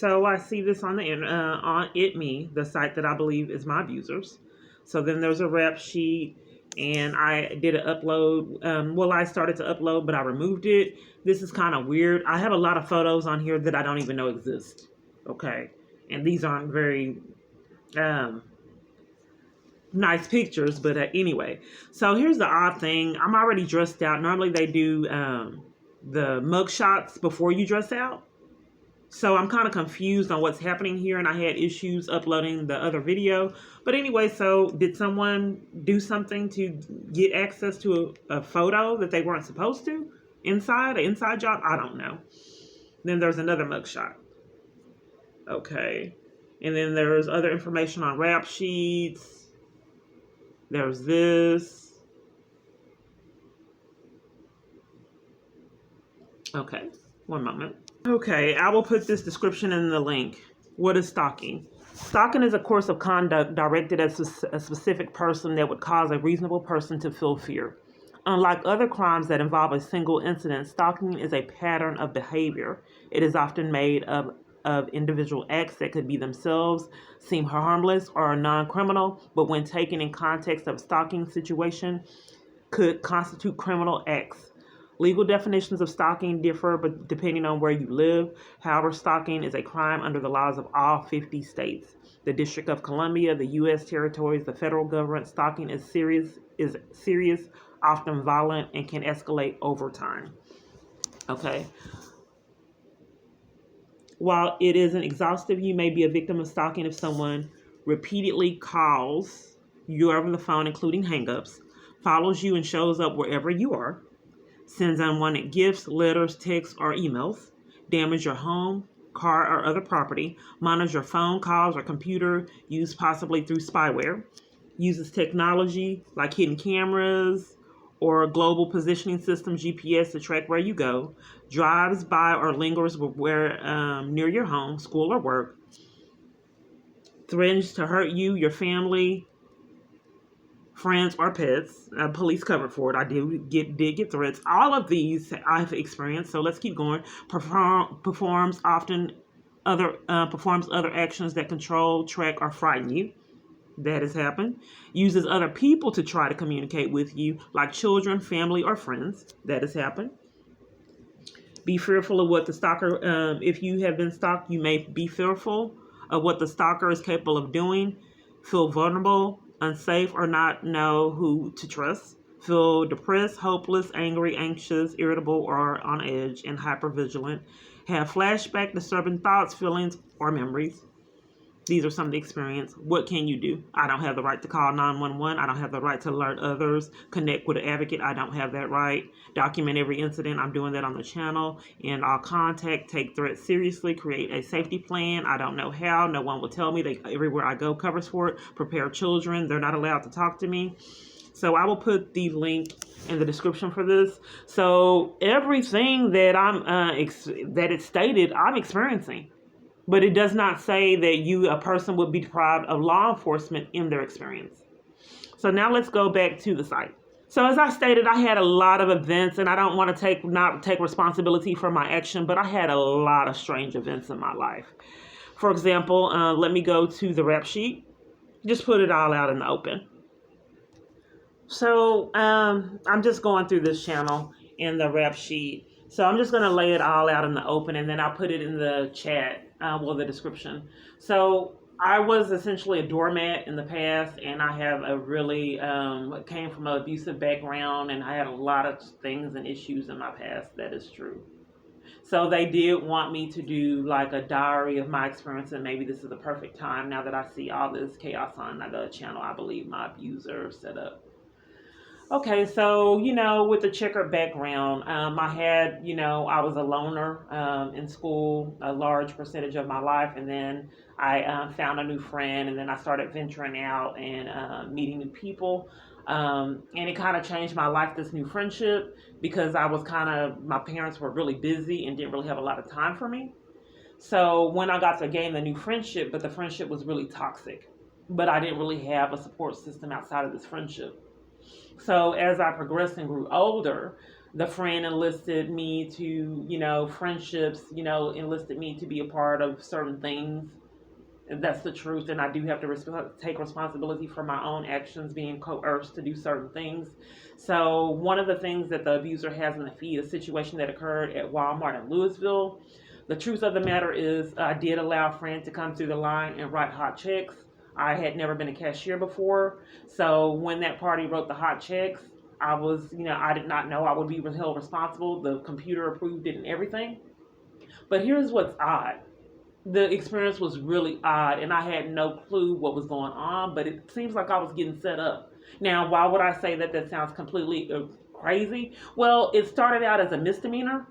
So I see this on the on me, the site that I believe is my abusers. So then there's a rap sheet, and I did an upload. Well, I started to upload, but I removed it. This is kind of weird. I have a lot of photos on here that I don't even know exist. Okay, and these aren't very um, nice pictures, but anyway. So here's the odd thing. I'm already dressed out. Normally they do the mug shots before you dress out. So I'm kind of confused on what's happening here, and I had issues uploading the other video. But anyway, so did someone do something to get access to a photo that they weren't supposed to? Inside, an inside job? I don't know. Then there's another mugshot. Okay. And then there's other information on rap sheets. There's this. Okay, one moment. Okay, I will put this description in the link. What is stalking? Stalking is a course of conduct directed at a specific person that would cause a reasonable person to feel fear. Unlike other crimes that involve a single incident, stalking is a pattern of behavior. It is often made of individual acts that could be themselves seem harmless or non-criminal, but when taken in context of a stalking situation, could constitute criminal acts. Legal definitions of stalking differ but depending on where you live. However, stalking is a crime under the laws of all 50 states. The District of Columbia, the U.S. territories, the federal government. Stalking is serious, often violent, and can escalate over time. Okay. While it isn't exhaustive, you may be a victim of stalking if someone repeatedly calls you over the phone, including hangups, follows you and shows up wherever you are, sends unwanted gifts, letters, texts, or emails, damage your home, car, or other property, monitors your phone calls or computer used possibly through spyware, uses technology like hidden cameras or global positioning systems, GPS, to track where you go, drives by or lingers near your home, school, or work, threatens to hurt you, your family, friends, or pets. Police covered for it. I did get threats. All of these I've experienced. So let's keep going. Performs other actions that control, track, or frighten you. That has happened. Uses other people to try to communicate with you, like children, family, or friends. That has happened. Be fearful of what the stalker. If you have been stalked, you may be fearful of what the stalker is capable of doing. Feel vulnerable, unsafe, or not know who to trust. Feel depressed, hopeless, angry, anxious, irritable, or on edge, and hypervigilant. Have flashback, disturbing thoughts, feelings, or memories. These are some of the experience. What can you do? I don't have the right to call 911. I don't have the right to alert others. Connect with an advocate. I don't have that right. Document every incident. I'm doing that on the channel. And I'll contact, take threats seriously, create a safety plan. I don't know how. No one will tell me. Everywhere I go covers for it. Prepare children. They're not allowed to talk to me. So I will put the link in the description for this. So everything that that it's stated, I'm experiencing. But it does not say that a person would be deprived of law enforcement in their experience. So now let's go back to the site. So as I stated, I had a lot of events, and I don't want to not take responsibility for my action, but I had a lot of strange events in my life. For example, let me go to the rap sheet. Just put it all out in the open. So I'm just going through this channel in the rap sheet. So I'm just going to lay it all out in the open, and then I'll put it in the chat, the description. So I was essentially a doormat in the past, and I have a really, came from an abusive background, and I had a lot of things and issues in my past. That is true. So they did want me to do like a diary of my experience, and maybe this is the perfect time now that I see all this chaos on the channel. I believe my abuser set up. Okay, so, with the checkered background, I had, I was a loner in school a large percentage of my life, and then I found a new friend, and then I started venturing out and meeting new people, and it kind of changed my life, this new friendship, because my parents were really busy and didn't really have a lot of time for me. So when I got to gain the new friendship, but the friendship was really toxic, but I didn't really have a support system outside of this friendship. So as I progressed and grew older, The friend enlisted me to, friendships, enlisted me to be a part of certain things. That's the truth, and I do have to take responsibility for my own actions, being coerced to do certain things. So one of the things that the abuser has in the feed, a situation that occurred at Walmart in Louisville. The truth of the matter is, I did allow a friend to come through the line and write hot checks. I had never been a cashier before, so when that party wrote the hot checks, I did not know I would be held responsible. The computer approved it and everything. But here's what's odd: the experience was really odd, and I had no clue what was going on, but it seems like I was getting set up. Now, why would I say that? That sounds completely crazy. Well, it started out as a misdemeanor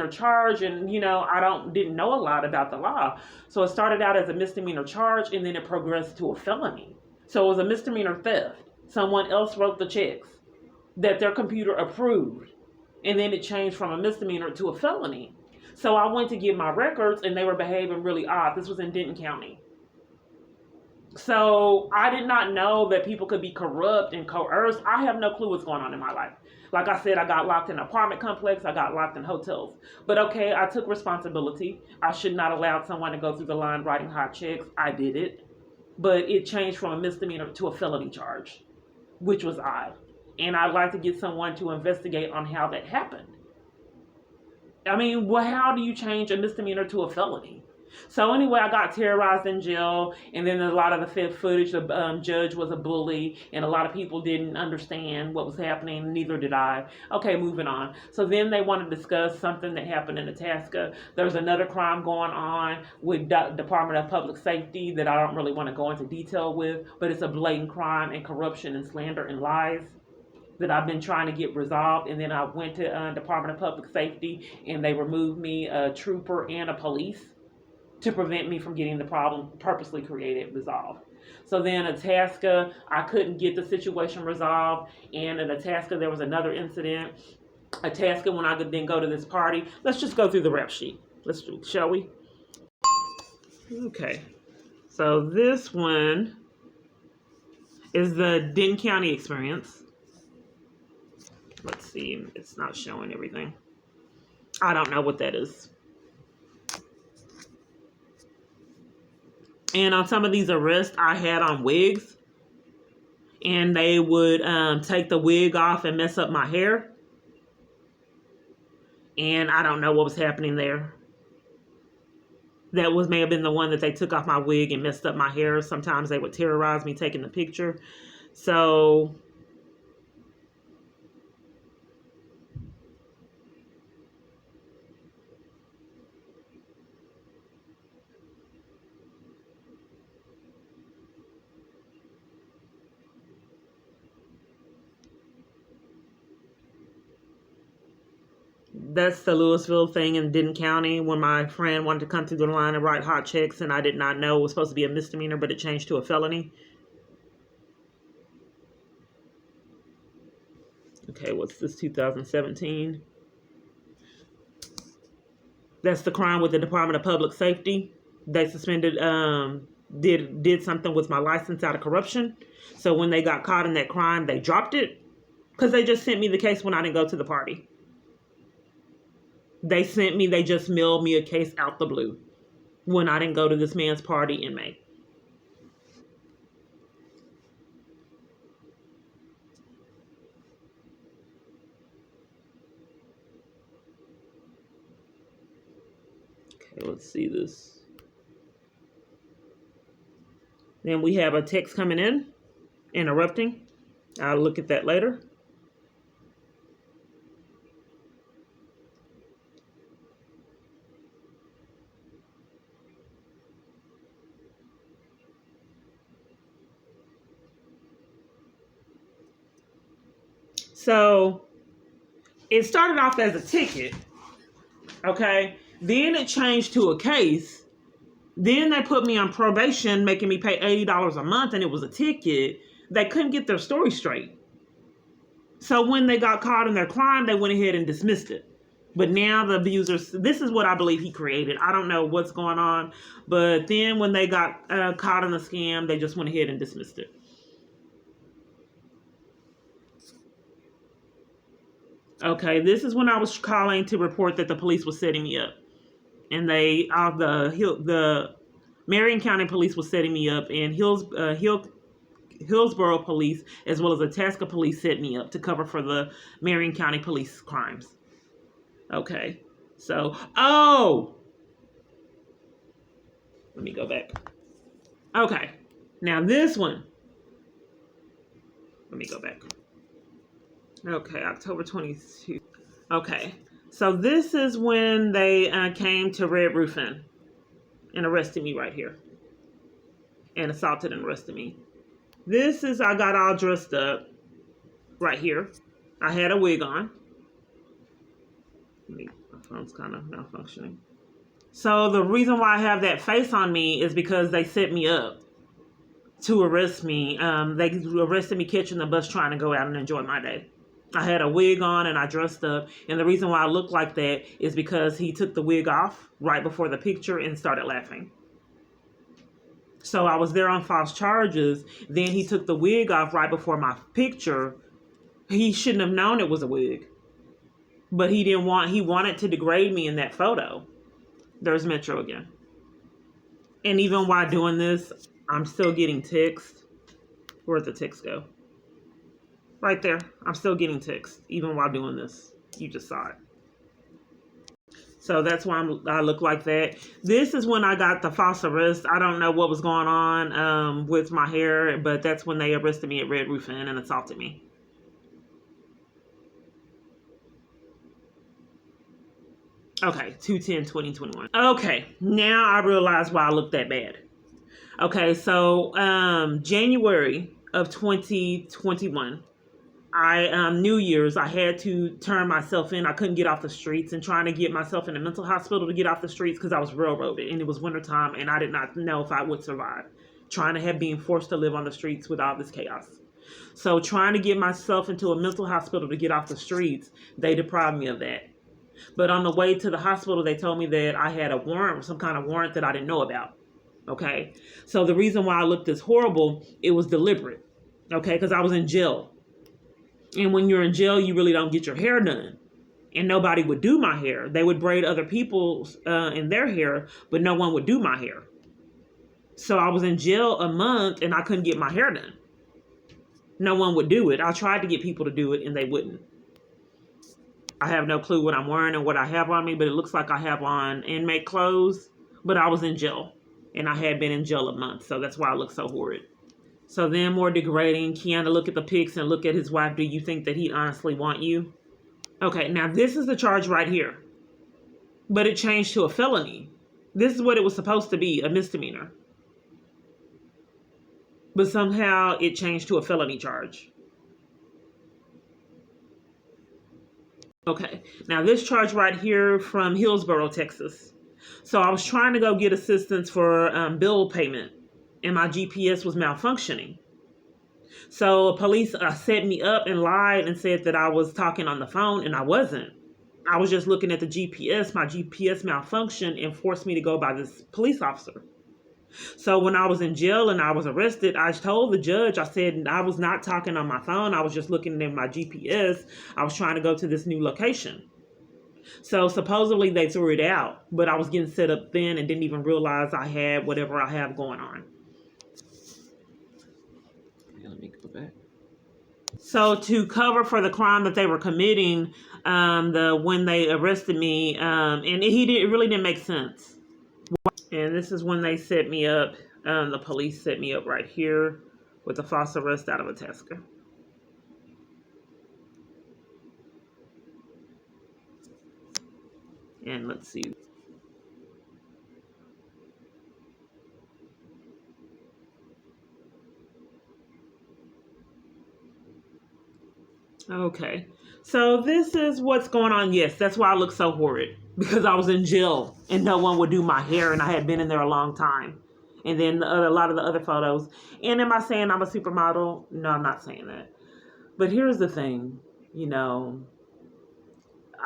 charge, and I didn't know a lot about the law. So it started out as a misdemeanor charge, and then it progressed to a felony. So it was a misdemeanor theft. Someone else wrote the checks that their computer approved, and then it changed from a misdemeanor to a felony. So I went to get my records, and they were behaving really odd. This was in Denton County. So I did not know that people could be corrupt and coerced. I have no clue what's going on in my life. Like I said, I got locked in an apartment complex. I got locked in hotels. But okay, I took responsibility. I should not have allowed someone to go through the line writing hot checks. I did it. But it changed from a misdemeanor to a felony charge, which was odd. And I'd like to get someone to investigate on how that happened. I mean, well, how do you change a misdemeanor to a felony? So anyway, I got terrorized in jail, and then a lot of the footage, the judge was a bully, and a lot of people didn't understand what was happening, neither did I. Okay, moving on. So then they want to discuss something that happened in Itasca. There's another crime going on with Department of Public Safety that I don't really want to go into detail with, but it's a blatant crime and corruption and slander and lies that I've been trying to get resolved. And then I went to Department of Public Safety, and they removed me, a trooper and a police, to prevent me from getting the problem purposely created resolved. So then Itasca, I couldn't get the situation resolved, and in Itasca there was another incident. Itasca, when I could then go to this party, let's just go through the rap sheet. Let's do, shall we? Okay, so this one is the Denton County experience. Let's see, it's not showing everything. I don't know what that is. And on some of these arrests, I had on wigs, and they would take the wig off and mess up my hair. And I don't know what was happening there. That may have been the one that they took off my wig and messed up my hair. Sometimes they would terrorize me taking the picture. So that's the Louisville thing in Denton County when my friend wanted to come through the line and write hot checks, and I did not know it was supposed to be a misdemeanor, but it changed to a felony. Okay, what's this, 2017? That's the crime with the Department of Public Safety. They suspended, did something with my license out of corruption. So when they got caught in that crime, they dropped it because they just sent me the case when I didn't go to the party. They just mailed me a case out the blue when I didn't go to this man's party in May. Okay, let's see this. Then we have a text coming in, interrupting. I'll look at that later. So it started off as a ticket, okay? Then it changed to a case. Then they put me on probation, making me pay $80 a month, and it was a ticket. They couldn't get their story straight. So when they got caught in their crime, they went ahead and dismissed it. But now the abusers, this is what I believe he created. I don't know what's going on. But then when they got caught in the scam, they just went ahead and dismissed it. Okay, this is when I was calling to report that the police was setting me up, and the Marion County Police was setting me up, and Hillsborough Police as well as Itasca Police set me up to cover for the Marion County Police crimes. Okay, so let me go back. Okay, now this one. Let me go back. Okay, October 22. Okay, so this is when they came to Red Roof Inn and arrested me right here. And assaulted and arrested me. This is, I got all dressed up right here. I had a wig on. My phone's kind of malfunctioning. So the reason why I have that face on me is because they set me up to arrest me. They arrested me catching the bus trying to go out and enjoy my day. I had a wig on and I dressed up. And the reason why I look like that is because he took the wig off right before the picture and started laughing. So I was there on false charges. Then he took the wig off right before my picture. He shouldn't have known it was a wig. But he wanted to degrade me in that photo. There's Metro again. And even while doing this, I'm still getting text. Where'd the text go? Right there. I'm still getting text, even while doing this. You just saw it. So that's why I look like that. This is when I got the false arrest. I don't know what was going on with my hair, but that's when they arrested me at Red Roof Inn and assaulted me. Okay, 2/10/2021. Okay, now I realize why I look that bad. Okay, so January of 2021, New Year's, I had to turn myself in. I couldn't get off the streets, and trying to get myself in a mental hospital to get off the streets because I was railroaded and it was wintertime and I did not know if I would survive. Being forced to live on the streets with all this chaos. So trying to get myself into a mental hospital to get off the streets, they deprived me of that. But on the way to the hospital, they told me that I had a warrant, some kind of warrant that I didn't know about. Okay. So the reason why I looked this horrible, it was deliberate. Okay. Because I was in jail. And when you're in jail, you really don't get your hair done. And nobody would do my hair. They would braid other people's in their hair, but no one would do my hair. So I was in jail a month and I couldn't get my hair done. No one would do it. I tried to get people to do it and they wouldn't. I have no clue what I'm wearing and what I have on me, but it looks like I have on inmate clothes. But I was in jail and I had been in jail a month. So that's why I look so horrid. So then more degrading. Keanu, look at the pics and look at his wife. Do you think that he'd honestly want you? Okay, now this is the charge right here. But it changed to a felony. This is what it was supposed to be, a misdemeanor. But somehow it changed to a felony charge. Okay, now this charge right here from Hillsborough, Texas. So I was trying to go get assistance for bill payment, and my GPS was malfunctioning. So police set me up and lied and said that I was talking on the phone, and I wasn't. I was just looking at the GPS. My GPS malfunctioned and forced me to go by this police officer. So when I was in jail and I was arrested, I told the judge, I said I was not talking on my phone. I was just looking at my GPS. I was trying to go to this new location. So supposedly they threw it out, but I was getting set up then and didn't even realize I had whatever I have going on. Let me go back. So to cover for the crime that they were committing, when they arrested me, and it really didn't make sense. And this is when they set me up. The police set me up right here with a false arrest out of Itasca. And let's see. Okay. So this is what's going on. Yes, that's why I look so horrid. Because I was in jail and no one would do my hair and I had been in there a long time. And then a lot of the other photos. And am I saying I'm a supermodel? No, I'm not saying that. But here's the thing.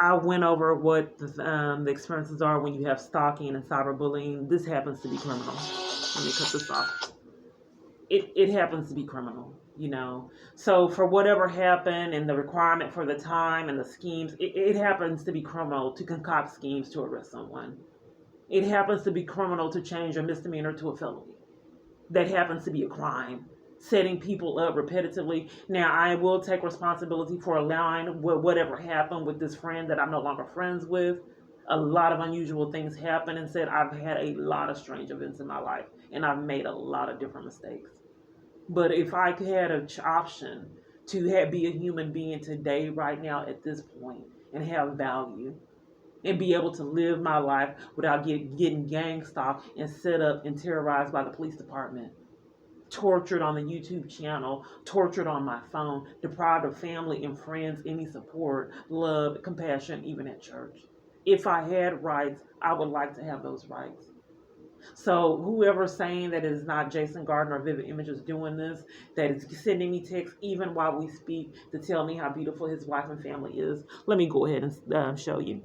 I went over what the experiences are when you have stalking and cyberbullying. This happens to be criminal. Let me cut this off. It happens to be criminal. So for whatever happened and the requirement for the time and the schemes, it happens to be criminal to concoct schemes to arrest someone. It happens to be criminal to change a misdemeanor to a felony. That happens to be a crime, setting people up repetitively. Now, I will take responsibility for allowing whatever happened with this friend that I'm no longer friends with. A lot of unusual things happen, and said I've had a lot of strange events in my life, and I've made a lot of different mistakes. But if I had an option to be a human being today, right now, at this point, and have value, and be able to live my life without getting gang stalked and set up and terrorized by the police department, tortured on the YouTube channel, tortured on my phone, deprived of family and friends, any support, love, compassion, even at church. If I had rights, I would like to have those rights. So whoever's saying that it is not Jason Gardner or Vivid Images doing this, that is sending me texts even while we speak to tell me how beautiful his wife and family is, let me go ahead and show you.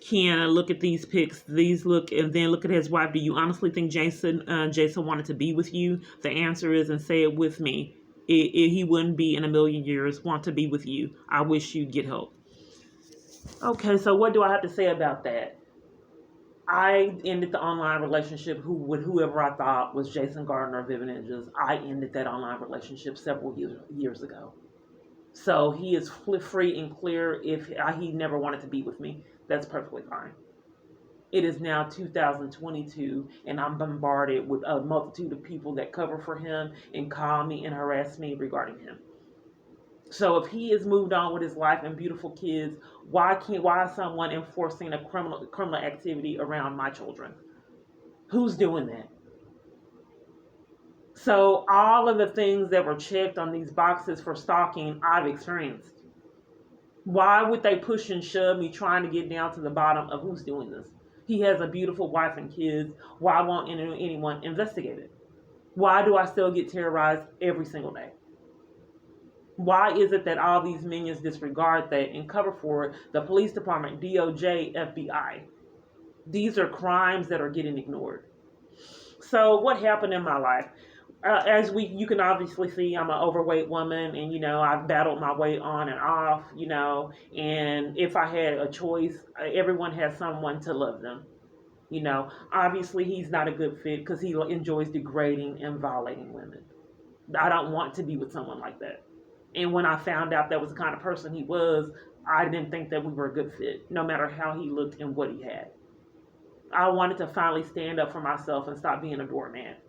Ken, look at these pics. These look, and then look at his wife. Do you honestly think Jason wanted to be with you? The answer is, and say it with me, he wouldn't be in a million years want to be with you. I wish you'd get help. Okay, so what do I have to say about that? I ended the online relationship with whoever I thought was Jason Gardner or Vivian Images. I ended that online relationship several years ago. So he is free and clear. If he never wanted to be with me, that's perfectly fine. It is now 2022, and I'm bombarded with a multitude of people that cover for him and call me and harass me regarding him. So if he has moved on with his life and beautiful kids, why is someone enforcing a criminal activity around my children? Who's doing that? So all of the things that were checked on these boxes for stalking, I've experienced. Why would they push and shove me trying to get down to the bottom of who's doing this? He has a beautiful wife and kids. Why won't anyone investigate it? Why do I still get terrorized every single day? Why is it that all these minions disregard that and cover for the police department, DOJ, FBI? These are crimes that are getting ignored. So what happened in my life? As you can obviously see, I'm an overweight woman, and I've battled my weight on and off, and if I had a choice, everyone has someone to love them. Obviously he's not a good fit because he enjoys degrading and violating women. I don't want to be with someone like that. And when I found out that was the kind of person he was, I didn't think that we were a good fit, no matter how he looked and what he had. I wanted to finally stand up for myself and stop being a doormat.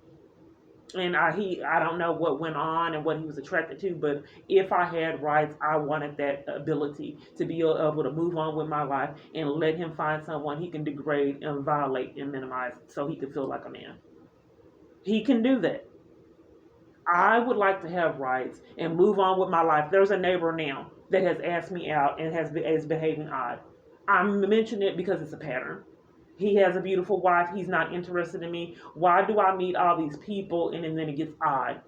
And I don't know what went on and what he was attracted to, but if I had rights, I wanted that ability to be able to move on with my life and let him find someone he can degrade and violate and minimize so he could feel like a man. He can do that. I would like to have rights and move on with my life. There's a neighbor now that has asked me out and is behaving odd. I'm mentioning it because it's a pattern. He has a beautiful wife. He's not interested in me. Why do I meet all these people and then it gets odd?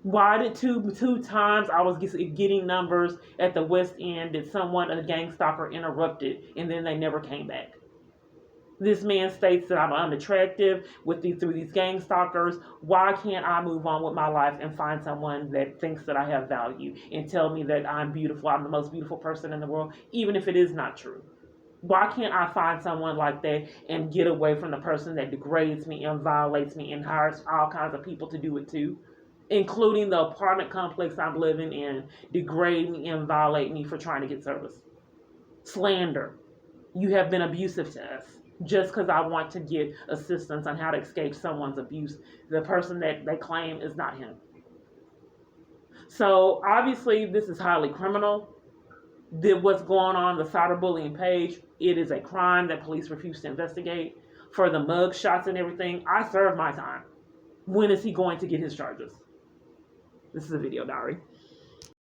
Why did two times I was getting numbers at the West End did someone, a gang stalker, interrupted and then they never came back? This man states that I'm unattractive through these gang stalkers. Why can't I move on with my life and find someone that thinks that I have value and tell me that I'm beautiful, I'm the most beautiful person in the world, even if it is not true? Why can't I find someone like that and get away from the person that degrades me and violates me and hires all kinds of people to do it too, including the apartment complex I'm living in, degrade me and violate me for trying to get service? Slander. You have been abusive to us. Just because I want to get assistance on how to escape someone's abuse, the person that they claim is not him. So obviously this is highly criminal. What's going on the cyberbullying page, it is a crime that police refuse to investigate. For the mug shots and everything, I served my time. When is he going to get his charges? This is a video diary.